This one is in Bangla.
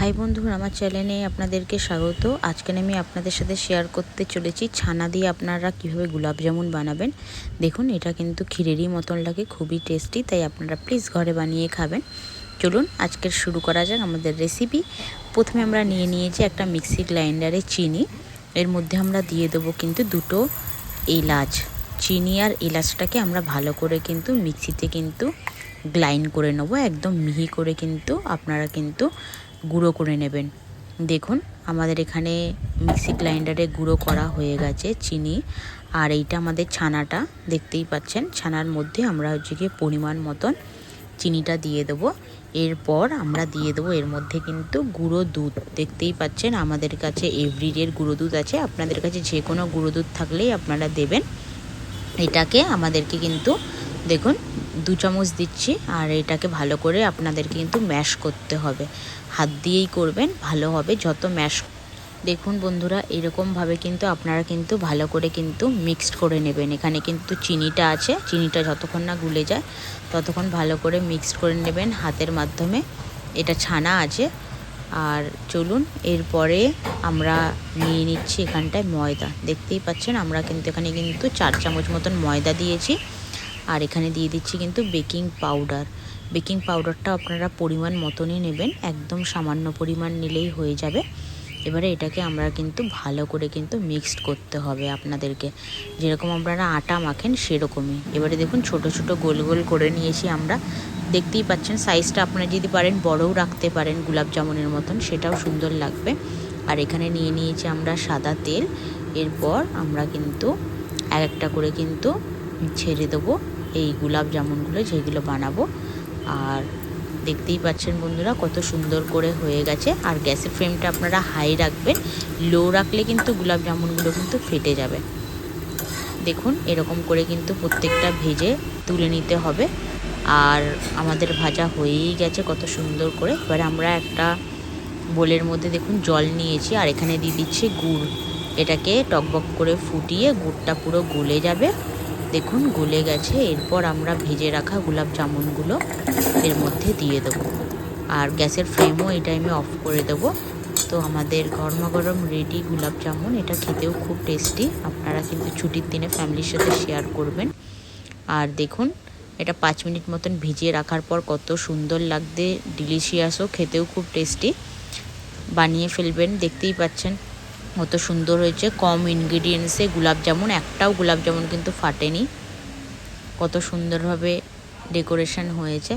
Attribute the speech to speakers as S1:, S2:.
S1: হাই বন্ধুরা, আমার চ্যানেলে আপনাদেরকে স্বাগত। আজকে আমি আপনাদের সাথে শেয়ার করতে চলেছি ছানা দিয়ে আপনারা কিভাবে গোলাপ জামুন বানাবেন। দেখুন, এটা কিন্তু ক্ষীরেরই মতন লাগে, খুবই টেস্টি, তাই আপনারা প্লিজ ঘরে বানিয়ে খাবেন। চলুন আজকের শুরু করা যাক আমাদের রেসিপি। প্রথমে আমরা নিয়ে নিয়েছি একটা মিক্সি গ্রাইন্ডারে চিনি। এর মধ্যে আমরা দিয়ে দেবো কিন্তু দুটো এলাচ। চিনি আর এলাচটাকে আমরা ভালো করে কিন্তু মিক্সিতে কিন্তু গ্রাইন্ড করে নেব, একদম মিহি করে কিন্তু আপনারা কিন্তু গুঁড়ো করে নেবেন। দেখুন, আমাদের এখানে মিক্সি গ্রাইন্ডারে গুঁড়ো করা হয়ে গেছে চিনি। আর এইটা আমাদের ছানাটা, দেখতেই পাচ্ছেন। ছানার মধ্যে আমরা গিয়ে পরিমাণ মতন চিনিটা দিয়ে দেবো। এরপর আমরা দিয়ে দেবো এর মধ্যে কিন্তু গুঁড়ো দুধ। দেখতেই পাচ্ছেন আমাদের কাছে এভরিডের গুঁড়ো দুধ আছে, আপনাদের কাছে যে কোনো গুঁড়ো দুধ থাকলেই আপনারা দেবেন। এটাকে আমাদেরকে কিন্তু দেখুন 2 চামচ দিচ্ছি, আর এটাকে ভালো করে আপনাদেরকে কিন্তু ম্যাশ করতে হবে। হাত দিয়েই করবেন, ভালো হবে যত ম্যাশ। দেখুন বন্ধুরা, এরকমভাবে কিন্তু আপনারা কিন্তু ভালো করে কিন্তু মিক্সড করে নেবেন। এখানে কিন্তু চিনিটা আছে, চিনিটা যতক্ষণ না গুলে যায় ততক্ষণ ভালো করে মিক্সড করে নেবেন হাতের মাধ্যমে। এটা ছানা আছে। আর চলুন, এরপরে আমরা নিয়ে নিচ্ছি এখানটায় ময়দা। দেখতেই পাচ্ছেন আমরা কিন্তু এখানে কিন্তু 4 চামচ মতন ময়দা দিয়েছি। আর এখানে দিয়ে দিচ্ছি কিন্তু বেকিং পাউডার। বেকিং পাউডারটা আপনারা পরিমাণ মতনই নেবেন, একদম সামান্য পরিমাণ নিলেই হয়ে যাবে। এবারে এটাকে আমরা কিন্তু ভালো করে কিন্তু মিক্সড করতে হবে আপনাদেরকে, যেরকম আপনারা আটা মাখেন সেরকমই। এবারে দেখুন, ছোট ছোট গোল গোল করে নিয়েছি আমরা। দেখতেই পাচ্ছেন সাইজটা আপনারা যদি পারেন বড়ও রাখতে পারেন গোলাপ জামুনের মতন, সেটাও সুন্দর লাগবে। আর এখানে নিয়ে নিয়েছি আমরা সাদা তেল। এরপর আমরা কিন্তু এক একটা করে কিন্তু ছেড়ে দেবো এই গোলাপ জামুনগুলো যেগুলো বানাবো। আর দেখতেই পাচ্ছেন বন্ধুরা কত সুন্দর করে হয়ে গেছে। আর গ্যাসের ফ্লেমটা আপনারা হাই রাখবেন, লো রাখলে কিন্তু গোলাপ জামুনগুলো কিন্তু ফেটে যাবে। দেখুন, এরকম করে কিন্তু প্রত্যেকটা ভেজে তুলে নিতে হবে। আর আমাদের ভাজা হয়েই গেছে কত সুন্দর করে। এবারে আমরা একটা বোলের মধ্যে দেখুন জল নিয়েছি, আর এখানে দিয়ে দিচ্ছি গুড়। এটাকে টকবক করে ফুটিয়ে গুড়টা পুরো গলে যাবে। দেখুন গলে গেছে। এরপর আমরা ভেজে রাখা গোলাপ জামুনগুলো এর মধ্যে দিয়ে দেবো। আর গ্যাসের ফ্লেমও এই টাইমে অফ করে দেবো। তো আমাদের গরমা গরম রেডি গোলাপ জামুন। এটা খেতেও খুব টেস্টি, আপনারা কিন্তু ছুটির দিনে ফ্যামিলির সাথে শেয়ার করবেন। আর দেখুন, এটা 5 মিনিট মতন ভিজিয়ে রাখার পর কত সুন্দর লাগবে, ডিলিশিয়াসও, খেতেও খুব টেস্টি। বানিয়ে ফেলবেন। দেখতেই পাচ্ছেন কত সুন্দর হয়েছে, কম ইনগ্রিডিয়েন্টসে গোলাপ জামুন, একটাও গোলাপ জামুন কিন্তু ফাটেনি। কত সুন্দরভাবে ডেকোরেশন হয়েছে।